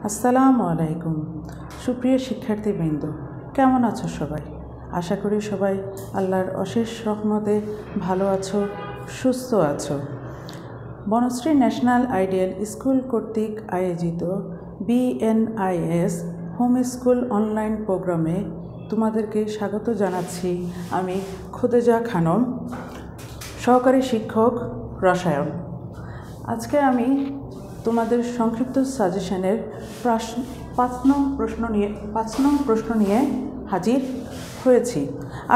আসসালামু আলাইকুম। সুপ্রিয় শিক্ষার্থীবৃন্দ, কেমন আছো সবাই? আশা করি সবাই আল্লাহর অশেষ রহমতে ভালো আছো, সুস্থ আছো। বনশ্রী ন্যাশনাল আইডিয়াল স্কুল কর্তৃক আয়োজিত BNIS হোম স্কুল অনলাইন প্রোগ্রামে তোমাদেরকে স্বাগত জানাচ্ছি। আমি খুদেজা খানম, সহকারী শিক্ষক রসায়ন। আজকে আমি তোমাদের সংক্ষিপ্ত সাজেশনের 5 নং প্রশ্ন নিয়ে হাজির হয়েছি।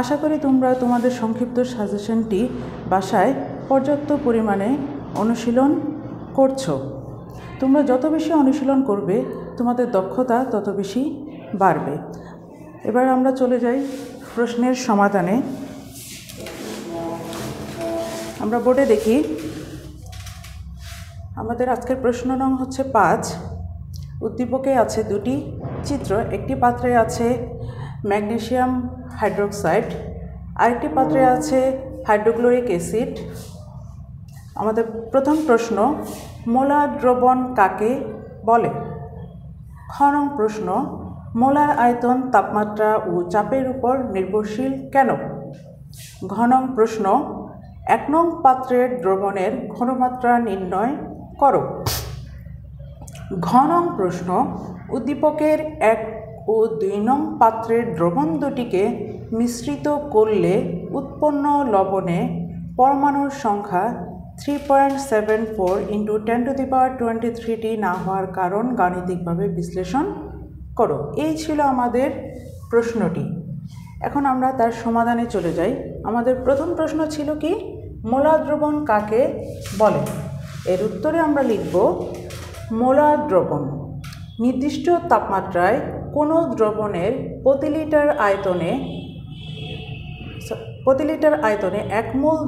আশা করি তোমরা তোমাদের সংক্ষিপ্ত সাজেশনটি বাসায় পর্যাপ্ত পরিমাণে অনুশীলন করছো। তোমরা যত বেশি অনুশীলন করবে তোমাদের দক্ষতা তত বেশি বাড়বে। এবার আমরা চলে যাই প্রশ্নের সমাধানে। আমরা বোর্ডে দেখি, আমাদের আজকের প্রশ্ন নং হচ্ছে 5। উদ্দীপকে আছে 2টি চিত্র। একটি পাত্রে আছে ম্যাগনেসিয়াম হাইড্রোক্সাইড, আরেকটি পাত্রে আছে হাইড্রোক্লোরিক অ্যাসিড। আমাদের প্রথম প্রশ্ন, মোলার দ্রবণ কাকে বলে? খ নং প্রশ্ন, মোলার আয়তন তাপমাত্রা ও চাপের উপর নির্ভরশীল কেন? ঘ নং প্রশ্ন, 1 নং পাত্রের দ্রবণের ঘনমাত্রা নির্ণয় করো। ঘ নং প্রশ্ন, উদ্দীপকের 1 ও 2 নং পাত্রের দ্রবণ দুটিকে মিশ্রিত করলে উৎপন্ন লবণে পরমাণুর সংখ্যা 3.74 × 10⁻23টি না হওয়ার কারণ গাণিতিকভাবে বিশ্লেষণ করো। এই ছিল আমাদের প্রশ্নটি। এখন আমরা তার সমাধানে চলে যাই। আমাদের প্রথম প্রশ্ন ছিল কি, মোলার দ্রবণ কাকে বলে? এর উত্তরে আমরা লিখব, মোলার দ্রবণ নির্দিষ্ট তাপমাত্রায় কোনো দ্রবণের প্রতি লিটার আয়তনে 1 মোল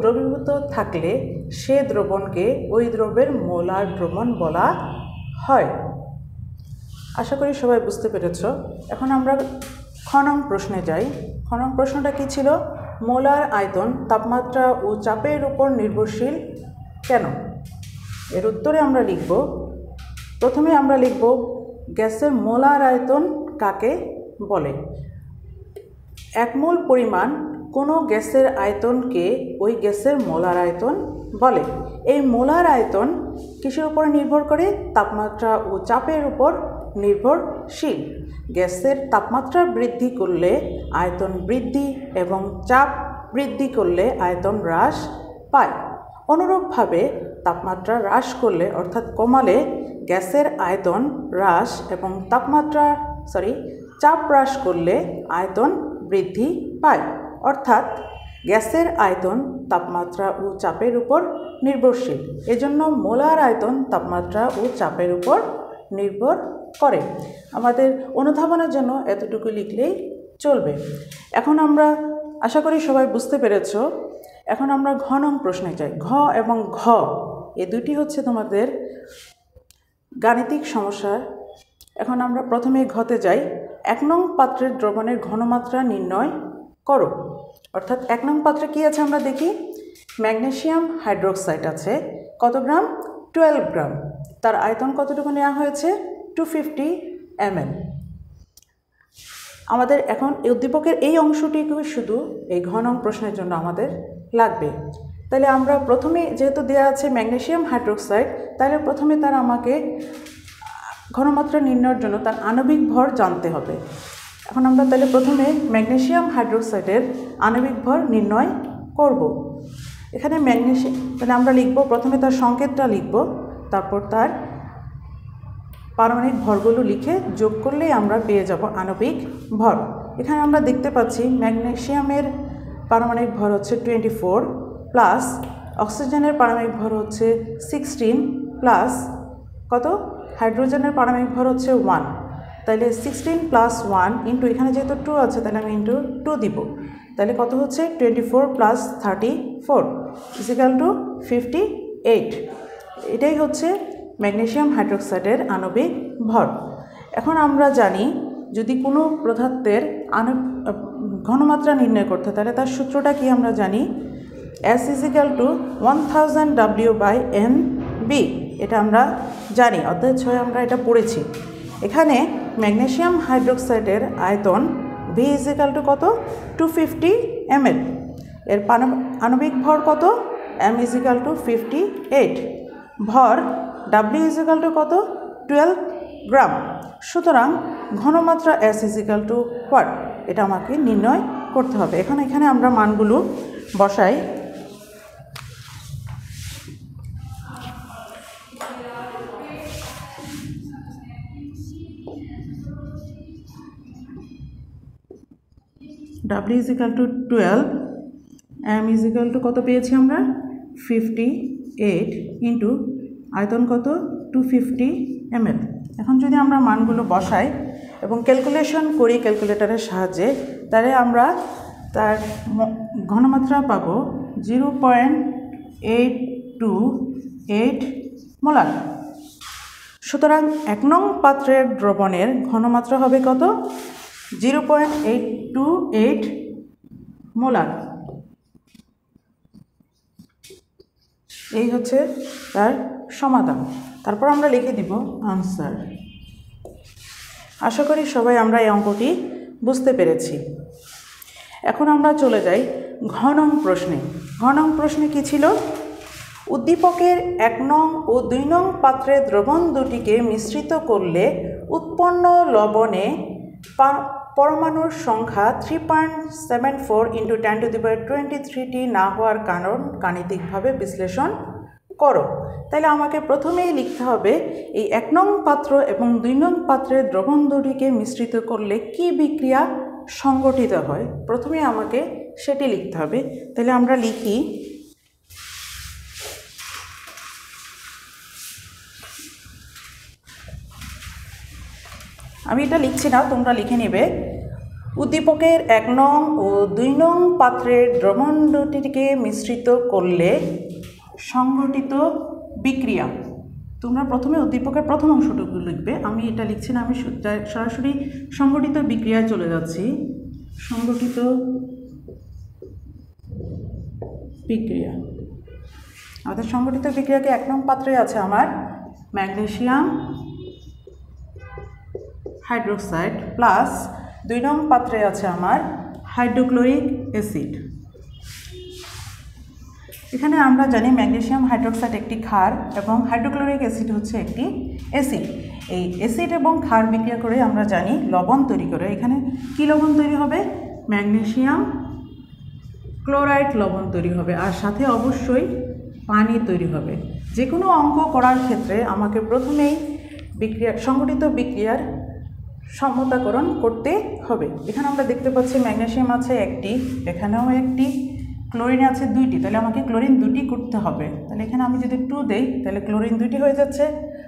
দ্রবীভূত থাকলে সে দ্রবণকে ওই দ্রব্যের মোলার দ্রবণ বলা হয়। আশা করি সবাই বুঝতে পেরেছ। এখন আমরা খ নং প্রশ্নে যাই। খ নং প্রশ্নটা কি ছিল? মোলার আয়তন তাপমাত্রা ও চাপের উপর নির্ভরশীল কেন? এর উত্তরে আমরা লিখব, প্রথমে আমরা লিখব গ্যাসের মোলার আয়তন কাকে বলে। 1 মোল পরিমাণ কোনো গ্যাসের আয়তনকে ওই গ্যাসের মোলার আয়তন বলে। এই মোলার আয়তন কিসের উপর নির্ভর করে? তাপমাত্রা ও চাপের উপর নির্ভরশীল। গ্যাসের তাপমাত্রা বৃদ্ধি করলে আয়তন বৃদ্ধি এবং চাপ বৃদ্ধি করলে আয়তন হ্রাস পায়। অনুরূপভাবে তাপমাত্রা হ্রাস করলে অর্থাৎ কমালে গ্যাসের আয়তন হ্রাস এবং চাপ হ্রাস করলে আয়তন বৃদ্ধি পায়। অর্থাৎ গ্যাসের আয়তন তাপমাত্রা ও চাপের উপর নির্ভরশীল। এজন্য মোলার আয়তন তাপমাত্রা ও চাপের উপর নির্ভর করে। আমাদের অনুধাবনের জন্য এতটুকু লিখলেই চলবে। এখন আমরা আশা করি সবাই বুঝতে পেরেছ। এখন আমরা ঘ নং প্রশ্নে যাই। ঘ এবং ঘ এই দুটি হচ্ছে তোমাদের গাণিতিক সমস্যা। এখন আমরা প্রথমে ঘতে যাই। 1 নং পাত্রের দ্রবণের ঘনমাত্রা নির্ণয় করো। অর্থাৎ 1 নং পাত্রে কি আছে আমরা দেখি, ম্যাগনেসিয়াম হাইড্রোক্সাইড আছে। কত গ্রাম? 12 গ্রাম। তার আয়তন কতটুকু নেওয়া হয়েছে? 250 ml। আমাদের এখন উদ্দীপকের এই অংশটিকে শুধু এই ঘ নং প্রশ্নের জন্য আমাদের লাগবে। তাহলে আমরা প্রথমে, যেহেতু দেওয়া আছে ম্যাগনেসিয়াম হাইড্রোক্সাইড, তাহলে প্রথমে তার আমাকে ঘনমাত্রা নির্ণয়ের জন্য তার আণবিক ভর জানতে হবে। এখন আমরা তাহলে প্রথমে ম্যাগনেসিয়াম হাইড্রোক্সাইডের আণবিক ভর নির্ণয় করব। এখানে তাহলে আমরা লিখব, প্রথমে তার সংকেতটা লিখব, তারপর তার পারমাণবিক ভরগুলো লিখে যোগ করলেই আমরা পেয়ে যাব আণবিক ভর। এখানে আমরা দেখতে পাচ্ছি ম্যাগনেসিয়ামের পারমাণবিক ভর হচ্ছে 24 প্লাস অক্সিজেনের পারমাণবিক ভর হচ্ছে 16 প্লাস কত? হাইড্রোজেনের পারমাণবিক ভর হচ্ছে 1। তাহলে 16 + 1 ইন্টু, এখানে যেহেতু 2 আছে তাহলে আমি ইন্টু 2 দিব। তাহলে কত হচ্ছে? 24 + 34 = 58। এটাই হচ্ছে ম্যাগনেসিয়াম হাইড্রোক্সাইডের আণবিক ভর। এখন আমরা জানি, যদি কোনো পদার্থের ঘনমাত্রা নির্ণয় করতে, তাহলে তার সূত্রটা কি আমরা জানি, S = 1000 W/NB। এটা আমরা জানি, অধ্যায় 6 আমরা এটা পড়েছি। এখানে ম্যাগনেসিয়াম হাইড্রোক্সাইডের আয়তন V = কত? 250 ml। এর আণবিক ভর কত? M = 58। ভর W = কত? 12 গ্রাম। সুতরাং ঘনমাত্রা S = হোয়াট? এটা আমাকে নির্ণয় করতে হবে। এখন এখানে আমরা মানগুলো বসাই। W = 12, M = কত পেয়েছি আমরা? 58 ইন্টু আয়তন কত? 250 ml। এখন যদি আমরা মানগুলো বসাই এবং ক্যালকুলেশন করি ক্যালকুলেটরের সাহায্যে, তাহলে আমরা তার ঘনমাত্রা পাবো 0.828 মোলার। সুতরাং 1 নং পাত্রের দ্রবণের ঘনমাত্রা হবে কত? 0.828 মোলার। এই হচ্ছে তার সমাধান। তারপর আমরা লিখে দিব আনসার। আশা করি সবাই আমরা এই অঙ্কটি বুঝতে পেরেছি। এখন আমরা চলে যাই ঘ নং প্রশ্নে। ঘ নং প্রশ্নে কী ছিল? উদ্দীপকের 1 নং ও 2 নং পাত্রের দ্রবণ দুটিকে মিশ্রিত করলে উৎপন্ন লবণে পরমাণুর সংখ্যা 3.74 × 10⁻23টি না হওয়ার কারণ গাণিতিকভাবে বিশ্লেষণ করো। তাহলে আমাকে প্রথমেই লিখতে হবে এই 1 নং পাত্র এবং 2 নং পাত্রের দ্রবণ দুটিকে মিশ্রিত করলে কি বিক্রিয়া সংঘটিত হয়, প্রথমে আমাকে সেটি লিখতে হবে। তাহলে আমরা লিখি, আমি এটা লিখছি না, তোমরা লিখে নেবে। উদ্দীপকের 1 নং ও 2 নং পাত্রের দ্রবণ দুটিকে মিশ্রিত করলে সংঘটিত বিক্রিয়া। তোমরা প্রথমে উদ্দীপকের প্রথম অংশটুকু লিখবে, আমি এটা লিখছি না, আমি সরাসরি সংঘটিত বিক্রিয়ায় চলে যাচ্ছি। সংঘটিত বিক্রিয়া, আমাদের সংঘটিত বিক্রিয়াকে 1 নং পাত্রে আছে আমার ম্যাগনেসিয়াম হাইড্রোক্সাইড প্লাস 2 নং পাত্রে আছে আমার হাইড্রোক্লোরিক অ্যাসিড। এখানে আমরা জানি ম্যাগনেসিয়াম হাইড্রোক্সাইড একটি ক্ষার এবং হাইড্রোক্লোরিক অ্যাসিড হচ্ছে একটি অ্যাসিড। এই অ্যাসিড এবং ক্ষার বিক্রিয়া করে আমরা জানি লবণ তৈরি করে। এখানে কি লবণ তৈরি হবে? ম্যাগনেসিয়াম ক্লোরাইড লবণ তৈরি হবে, আর সাথে অবশ্যই পানি তৈরি হবে। যে কোনো অঙ্ক করার ক্ষেত্রে আমাকে প্রথমেই সংঘটিত বিক্রিয়ার সমতাকরণ করতে হবে। এখানে আমরা দেখতে পাচ্ছি ম্যাগনেসিয়াম আছে একটি, এখানেও একটি, ক্লোরিন আছে 2টি, তাহলে আমাকে ক্লোরিন 2টি করতে হবে। তাহলে এখানে আমি যদি 2 দেই তাহলে ক্লোরিন 2টি হয়ে যাচ্ছে।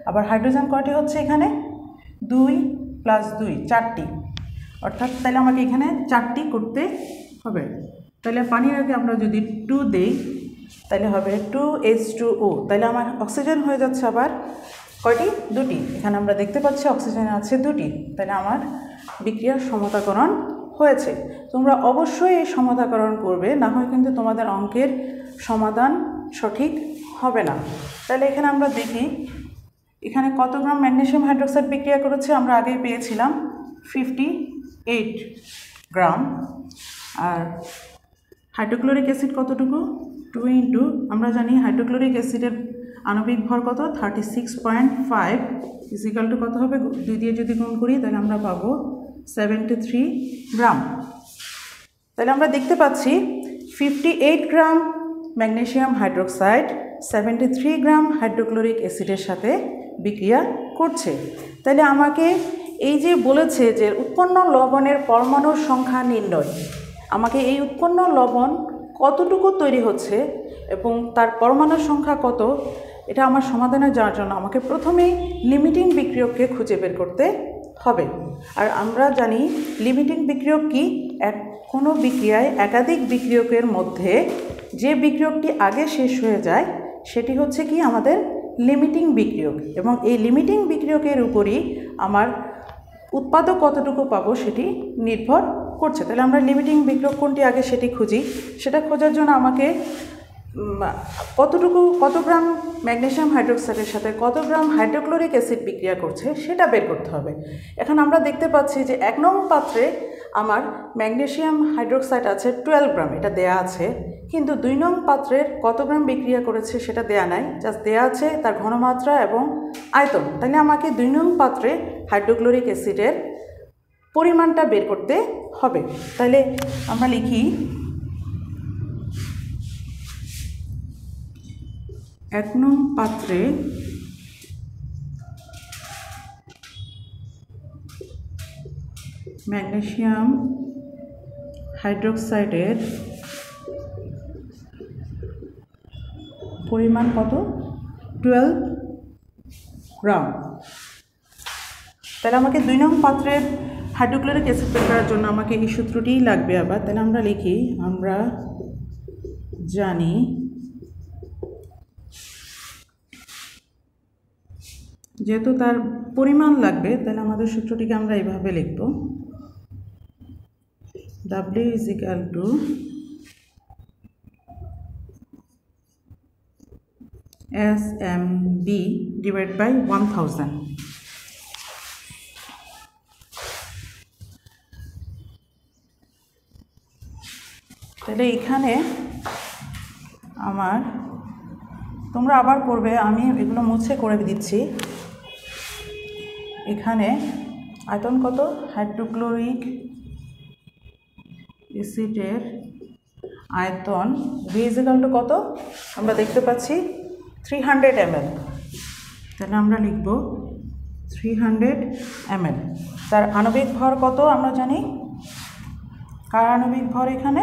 আবার হাইড্রোজেন কয়টি হচ্ছে? এখানে 2 + 2 4টি, অর্থাৎ তাহলে আমাকে এখানে 4টি করতে হবে। তাহলে পানির আগে আমরা যদি 2 দেই তাহলে হবে 2H2O, তাহলে আমার অক্সিজেন হয়ে যাচ্ছে আবার কয়টি? 2টি। এখানে আমরা দেখতে পাচ্ছি অক্সিজেন আছে 2টি, তাহলে আমার বিক্রিয়ার সমতাকরণ হয়েছে। তোমরা অবশ্যই এই সমতাকরণ করবে, না হয় কিন্তু তোমাদের অঙ্কের সমাধান সঠিক হবে না। তাহলে এখানে আমরা দেখি এখানে কত গ্রাম ম্যাগনেসিয়াম হাইড্রোক্সাইড বিক্রিয়া করেছে, আমরা আগেই পেয়েছিলাম 58 গ্রাম। আর হাইড্রোক্লোরিক অ্যাসিড কতটুকু? 2 আমরা জানি হাইড্রোক্লোরিক অ্যাসিডের আণবিক ভর কত? 36.5 = কত হবে? 2 দিয়ে যদি গুণ করি তাহলে আমরা পাবো 73 গ্রাম। তাহলে আমরা দেখতে পাচ্ছি 58 গ্রাম ম্যাগনেসিয়াম হাইড্রোক্সাইড 73 গ্রাম হাইড্রোক্লোরিক অ্যাসিডের সাথে বিক্রিয়া করছে। তাহলে আমাকে এই যে বলেছে যে উৎপন্ন লবণের পরমাণুর সংখ্যা নির্ণয়, আমাকে এই উৎপন্ন লবণ কতটুকু তৈরি হচ্ছে এবং তার পরমাণুর সংখ্যা কত, এটা আমার সমাধানে যাওয়ার জন্য আমাকে প্রথমেই লিমিটিং বিক্রিয়ককে খুঁজে বের করতে হবে। আর আমরা জানি লিমিটিং বিক্রিয়ক কি? কোনো বিক্রিয়ায় একাধিক বিক্রিয়কের মধ্যে যে বিক্রিয়কটি আগে শেষ হয়ে যায় সেটি হচ্ছে কি আমাদের লিমিটিং বিক্রিয়ক, এবং এই লিমিটিং বিক্রিয়কের উপরই আমার উৎপাদক কতটুকু পাবো সেটি নির্ভর করছে। তাহলে আমরা লিমিটিং বিক্রিয়ক কোনটি আগে সেটি খুঁজি। সেটা খোঁজার জন্য আমাকে কত গ্রাম ম্যাগনেসিয়াম হাইড্রোক্সাইডের সাথে কত গ্রাম হাইড্রোক্লোরিক অ্যাসিড বিক্রিয়া করছে সেটা বের করতে হবে। এখন আমরা দেখতে পাচ্ছি যে 1 নং পাত্রে আমার ম্যাগনেসিয়াম হাইড্রোক্সাইড আছে 12 গ্রাম, এটা দেয়া আছে, কিন্তু 2 নং পাত্রের কত গ্রাম বিক্রিয়া করেছে সেটা দেয়া নাই, জাস্ট দেয়া আছে তার ঘনমাত্রা এবং আয়তন। তাহলে আমাকে 2 নং পাত্রে হাইড্রোক্লোরিক অ্যাসিডের পরিমাণটা বের করতে হবে। তাহলে আমরা লিখি 1 নং পাত্রে ম্যাগনেসিয়াম হাইড্রোক্সাইডের পরিমাণ কত? 12 গ্রাম। তাহলে আমাকে 2 নং পাত্রের হাইড্রোক্লোরিক অ্যাসিড বের করার জন্য আমাকে এই সূত্রটিই লাগবে আবার। তাহলে আমরা লিখি, আমরা জানি যেহেতু তার পরিমাণ লাগবে তাহলে আমাদের সূত্রটিকে আমরা এইভাবে লিখব, W is equal to SMB divided by 1000। তাহলে এখানে আমার, তোমরা আবার করবে, আমি এগুলো মুছে করে দিচ্ছি। এখানে আয়তন কত? হাইড্রোক্লোরিক অ্যাসিডের আয়তন V is equal to কত? আমরা দেখতে পাচ্ছি 300 ml। তাহলে আমরা লিখব 300 ml। তার আণবিক ভর কত আমরা জানি? কার আণবিক ভর এখানে?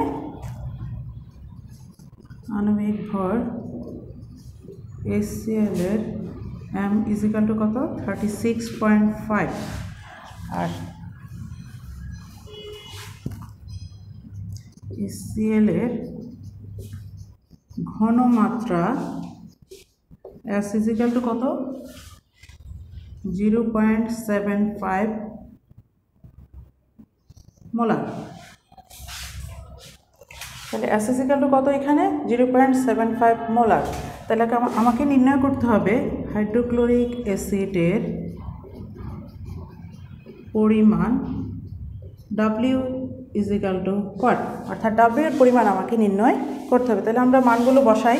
আণবিক ভর HCl এর M is equal to কত? 36.5। আর HCl এর ঘনমাত্রা S is equal to কত? 0.75 মোলার। তাহলে S is equal to কত এখানে? 0.75 মোলার। তাহলে আমাকে নির্ণয় করতে হবে হাইড্রোক্লোরিক অ্যাসিডের পরিমাণ W is equal to what? অর্থাৎ W এর পরিমাণ আমাকে নির্ণয় করতে হবে। তাহলে আমরা মানগুলো বসাই,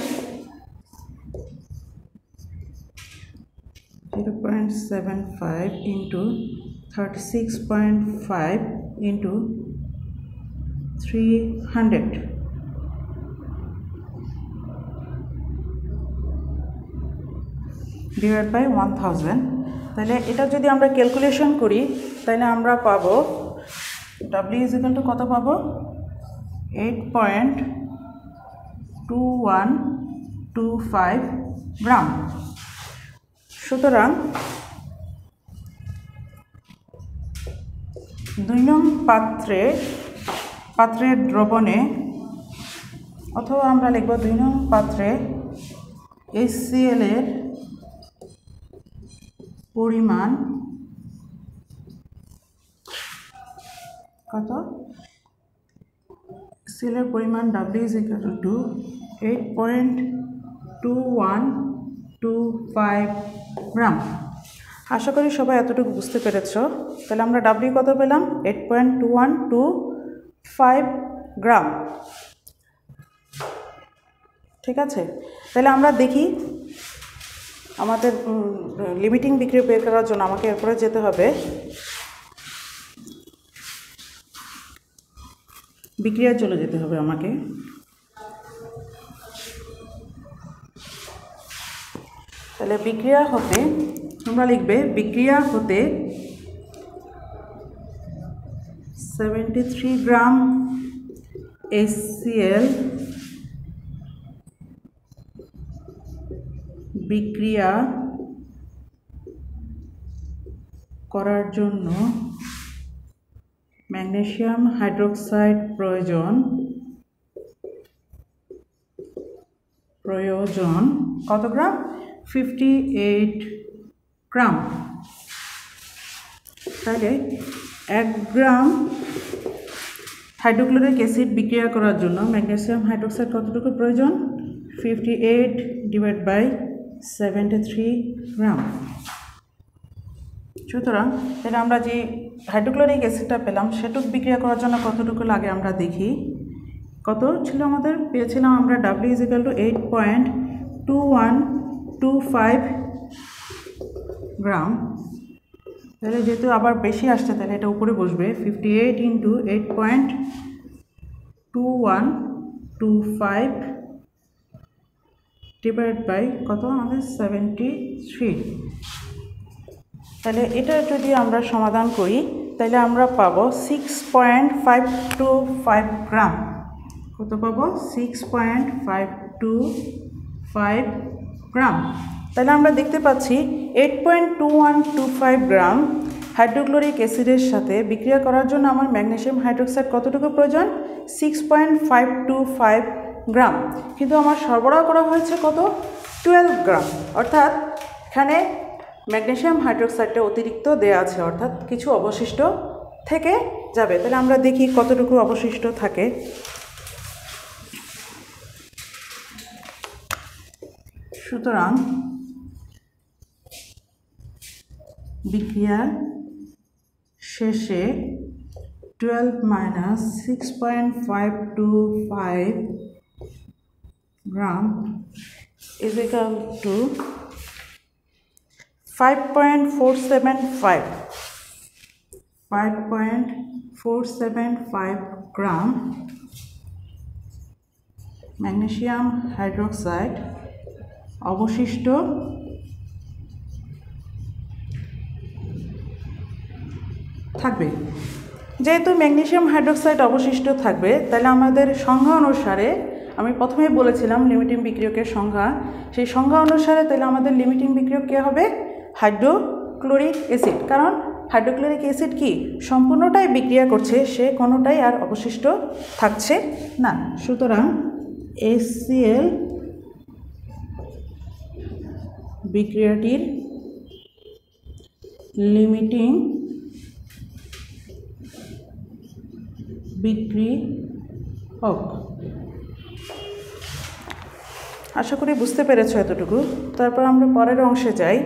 0.75 into 36.5 into 300 divided by 1000। তাহলে এটা যদি আমরা ক্যালকুলেশন করি তাহলে আমরা পাবো W is equal to কত পাবো? 8.2125 গ্রাম। সুতরাং 2 নং পাত্রের দ্রবণে, অথবা আমরা লিখব 2 নং পাত্রে HCl এর পরিমাণ কত? HCl এর পরিমাণ W is equal to 8.2125 গ্রাম। আশা করি সবাই এতটুকু বুঝতে পেরেছ। তাহলে আমরা W কত পেলাম? 8.2125 গ্রাম। ঠিক আছে, তাহলে আমরা দেখি আমাদের লিমিটিং বিক্রিয়া বের করার জন্য আমাকে এরপরে যেতে হবে বিক্রিয়ায় চলে যেতে হবে আমাকে। তাহলে বিক্রিয়া হতে তোমরা লিখবে, বিক্রিয়া হতে 73 গ্রাম HCl বিক্রিয়া করার জন্য ম্যাগনেসিয়াম হাইড্রোক্সাইড প্রয়োজন কত গ্রাম? 58 গ্রাম। তাহলে 1 গ্রাম হাইড্রোক্লোরিক অ্যাসিড বিক্রিয়া করার জন্য ম্যাগনেসিয়াম হাইড্রোক্সাইড কতটুকু প্রয়োজন? 58 ডিভাইড বাই 73 গ্রাম। সুতরাং তাহলে আমরা যে হাইড্রোক্লোরিক অ্যাসিডটা পেলাম সেটুক বিক্রিয়া করার জন্য কতটুকু লাগে আমরা দেখি। কত ছিল আমাদের? পেয়েছিলাম আমরা W = 8.2125 গ্রাম। তাহলে যেহেতু আবার বেশি আসছে তাহলে এটা উপরে বসবে, 58 × 8.2125 ডিভাইড বাই কত আমাদের 73। তাহলে এটা যদি আমরা সমাধান করি তাহলে আমরা পাবো 6.525 গ্রাম। কত পাবো? 6.525 গ্রাম। তাহলে আমরা দেখতে পাচ্ছি 8.2125 গ্রাম হাইড্রোক্লোরিক অ্যাসিডের সাথে বিক্রিয়া করার জন্য আমার ম্যাগনেসিয়াম হাইড্রোক্সাইড কতটুকু প্রয়োজন? 6.525 গ্রাম। কিন্তু আমার সরবরাহ করা হয়েছে কত? 12 গ্রাম। অর্থাৎ এখানে ম্যাগনেসিয়াম হাইড্রোক্সাইডটা অতিরিক্ত দেয়া আছে, অর্থাৎ কিছু অবশিষ্ট থেকে যাবে। তাহলে আমরা দেখি কতটুকু অবশিষ্ট থাকে। সুতরাং বিক্রিয়ার শেষে 12 - 6.525 গ্রাম is equal to 5.475 gram magnesium hydroxide অবশিষ্ট থাকবে। যেহেতু ম্যাগনেসিয়াম হাইড্রোক্সাইড অবশিষ্ট থাকবে তাহলে আমাদের সংজ্ঞা অনুসারে, আমি প্রথমেই বলেছিলাম লিমিটিং বিক্রিয়কের সংজ্ঞা, সেই সংজ্ঞা অনুসারে তাহলে আমাদের লিমিটিং বিক্রিয়ক কে হবে? Hydrochloric acid. কারণ হাইড্রোক্লোরিক অ্যাসিড কি সম্পূর্ণটাই বিক্রিয়া করছে, সে কোনোটাই আর অবশিষ্ট থাকছে না। সুতরাং HCl বিক্রিয়াটির লিমিটিং বিক্রিয়ক। আশা করি বুঝতে পেরেছো এতটুকু। তারপর আমরা পরের অংশে যাই।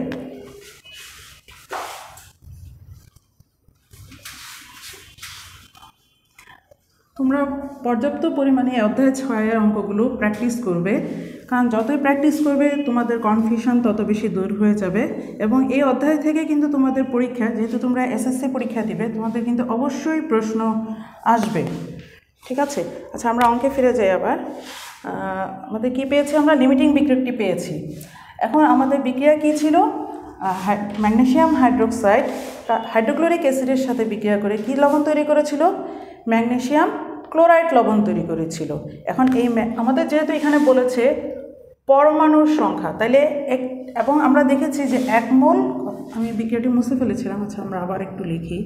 তোমরা পর্যাপ্ত পরিমাণে অধ্যায় 6-এর অঙ্কগুলো প্র্যাকটিস করবে, কারণ যতই প্র্যাকটিস করবে তোমাদের কনফিউশন তত বেশি দূর হয়ে যাবে। এবং এই অধ্যায় থেকে কিন্তু তোমাদের পরীক্ষা, যেহেতু তোমরা SSC পরীক্ষা দিবে, তোমাদের কিন্তু অবশ্যই প্রশ্ন আসবে। ঠিক আছে? আচ্ছা, আমরা অঙ্কে ফিরে যাই আবার। আমাদের কি পেয়েছি? আমরা লিমিটিং বিক্রিয়কটি পেয়েছি। এখন আমাদের বিক্রিয়া কি ছিল? ম্যাগনেসিয়াম হাইড্রোক্সাইড হাইড্রোক্লোরিক অ্যাসিডের সাথে বিক্রিয়া করে কি লবণ তৈরি করেছিল? ম্যাগনেসিয়াম ক্লোরাইড লবণ তৈরি করেছিল। এখন এই আমাদের যেহেতু এখানে বলেছে পরমাণুর সংখ্যা, তাইলে এবং আমরা দেখেছি যে 1 মোল, আমি বিক্রিয়াটি মুছে ফেলেছিলাম। আচ্ছা, আমরা আবার একটু লিখি।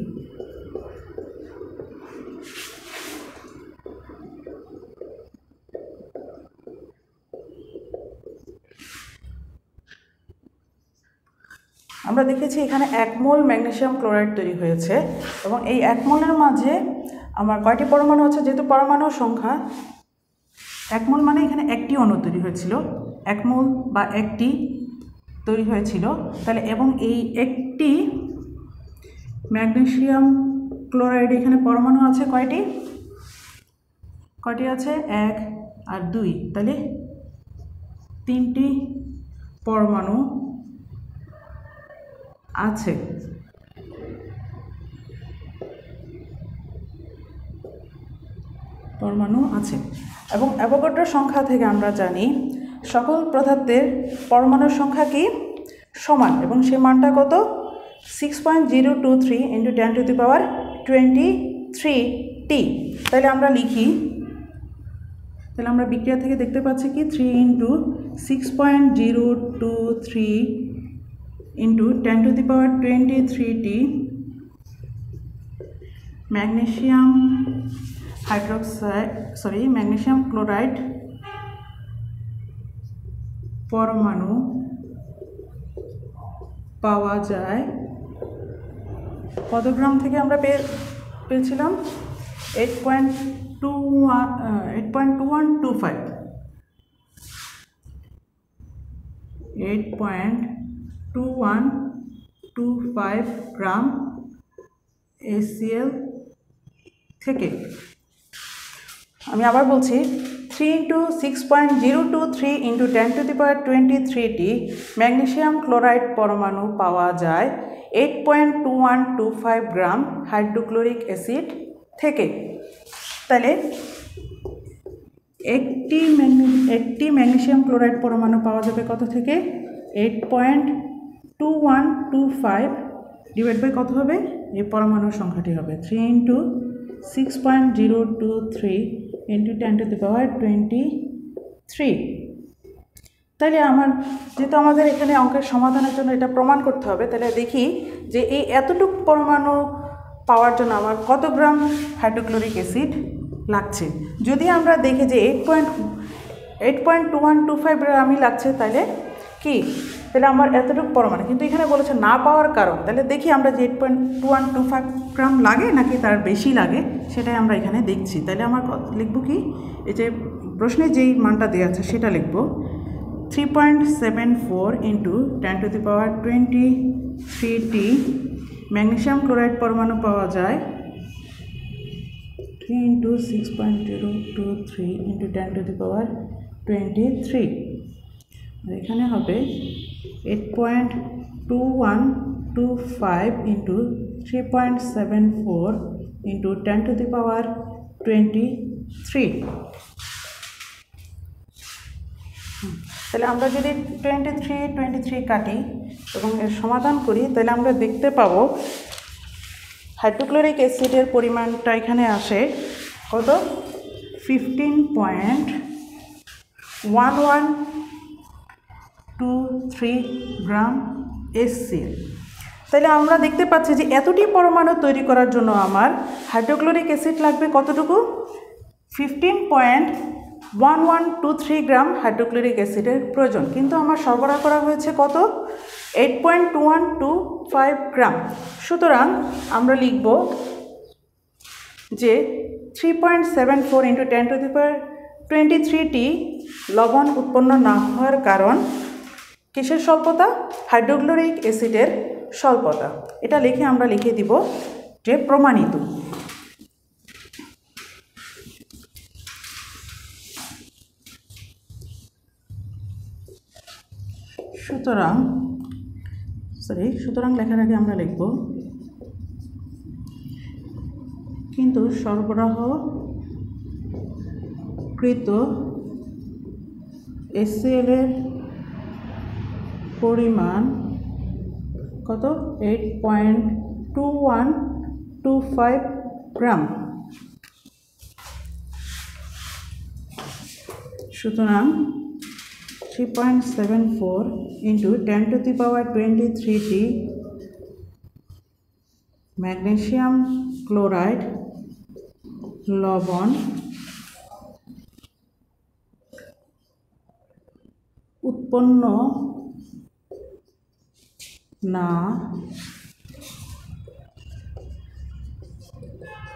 আমরা দেখেছি এখানে 1 মোল ম্যাগনেসিয়াম ক্লোরাইড তৈরি হয়েছে এবং এই 1 মোলের মাঝে আমার কয়টি পরমাণু আছে? যেহেতু পরমাণুর সংখ্যা 1 মোল মানে এখানে একটি অণু তৈরি হয়েছিল, 1 মোল বা একটি তৈরি হয়েছিল। তাহলে এবং এই একটি ম্যাগনেসিয়াম ক্লোরাইড এখানে পরমাণু আছে কয়টি? কয়টি আছে? 1 আর 2, তাহলে 3টি পরমাণু আছে। পরমাণু আছে এবং অ্যাভোগাড্রোর সংখ্যা থেকে আমরা জানি সকল পদার্থের পরমাণুর সংখ্যা কি? সমান, এবং সেই মানটা কত? 6.023 × 10⁻23T। তাহলে আমরা লিখি, তাহলে আমরা বিক্রিয়া থেকে দেখতে পাচ্ছি কি 3 × 6.023 × 10⁻23T ম্যাগনেসিয়াম ম্যাগনেসিয়াম ক্লোরাইড পরমাণু পাওয়া যায়। কত গ্রাম থেকে আমরা পেয়েছিলাম? 8.2125। 8.2125 গ্রাম HCl থেকে। আমি আবার বলছি 3 × 6.023 × 10⁻23টি ম্যাগনেসিয়াম ক্লোরাইড পরমাণু পাওয়া যায় 8.2125 গ্রাম হাইড্রোক্লোরিক অ্যাসিড থেকে। তাহলে একটি ম্যাগনেসিয়াম ক্লোরাইড পরমাণু পাওয়া যাবে কত থেকে? 8.2125 ডিভাইড বাই কত হবে? এই পরমাণুর সংখ্যাটি হবে 3 × 6.023 × 10⁻23। তাহলে যেহেতু আমাদের এখানে অঙ্কের সমাধানের জন্য এটা প্রমাণ করতে হবে, তাহলে দেখি যে এই এতটুকু পরমাণু পাওয়ার জন্য আমার কত গ্রাম হাইড্রোক্লোরিক অ্যাসিড লাগছে। যদি আমরা দেখি যে 8.2125 গ্রামই লাগছে, তাহলে আমার এতটুকু পরমাণু, কিন্তু এখানে বলেছে না পাওয়ার কারণ। তাহলে দেখি আমরা যে 8.2125 গ্রাম লাগে নাকি তার বেশি লাগে, সেটাই আমরা এখানে দেখছি। তাহলে আমার লিখব কি, এই যে প্রশ্নে যেই মানটা দেওয়া আছে সেটা লিখব 3.74 × 10⁻23টি ম্যাগনেসিয়াম ক্লোরাইড পরমাণু পাওয়া যায় 3 × 6.023 × 10⁻23। আর এখানে হবে 8.2125 × 3.74 × 10⁻23। তাহলে আমরা যদি 23 কাটি এবং এর সমাধান করি, তাহলে আমরা দেখতে পাবো হাইড্রোক্লোরিক অ্যাসিডের পরিমাণটা এখানে আসে কত? 15.1123 গ্রাম HCl। তাহলে আমরা দেখতে পাচ্ছি যে এতটি পরমাণু তৈরি করার জন্য আমার হাইড্রোক্লোরিক অ্যাসিড লাগবে কতটুকু? 15.1123 গ্রাম হাইড্রোক্লোরিক অ্যাসিডের প্রয়োজন, কিন্তু আমার সরবরাহ করা হয়েছে কত? 8.2125 গ্রাম। সুতরাং আমরা লিখব যে 3.74 × 10⁻23টি লবণ উৎপন্ন না হওয়ার কারণ কিসের স্বল্পতা? হাইড্রোক্লোরিক অ্যাসিডের স্বল্পতা। এটা আমরা লিখে দিব যে প্রমাণিত। সুতরাং লেখার আগে আমরা লিখব কিন্তু সরবরাহকৃত HCl এর পরিমাণ কত? 8.2125 গ্রাম। সুতরাং 3.74 × 10⁻23টি ম্যাগনেসিয়াম ক্লোরাইড লবণ উৎপন্ন না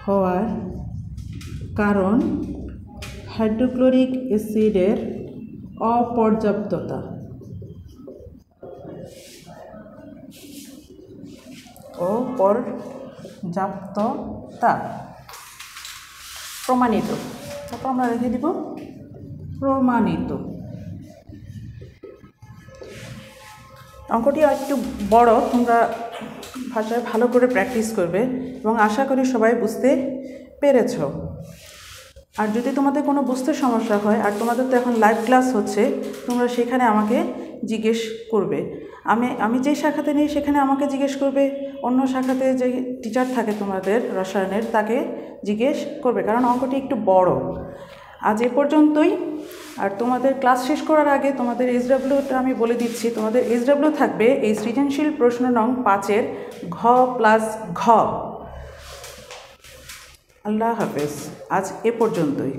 হওয়ার কারণ হাইড্রোক্লোরিক অ্যাসিডের অপর্যাপ্ততা প্রমাণিত। তারপর আমরা রেখে দিব প্রমাণিত। অঙ্কটি একটু বড়, তোমরা ভাষায় ভালো করে প্র্যাকটিস করবে এবং আশা করি সবাই বুঝতে পেরেছ। আর যদি তোমাদের কোনো বুঝতে সমস্যা হয়, আর তোমাদের তো এখন লাইভ ক্লাস হচ্ছে, তোমরা সেখানে আমাকে জিজ্ঞেস করবে। আমি যে শাখাতে নিই সেখানে আমাকে জিজ্ঞেস করবে, অন্য শাখাতে যে টিচার থাকে তোমাদের রসায়নের তাকে জিজ্ঞেস করবে, কারণ অঙ্কটি একটু বড়। আজ এ পর্যন্তই। আর তোমাদের ক্লাস শেষ করার আগে তোমাদের SWটা আমি বলে দিচ্ছি। তোমাদের SW থাকবে এই সৃজনশীল প্রশ্ন নং 5-এর ঘ প্লাস ঘ। আল্লাহ হাফেজ। আজ এ পর্যন্তই।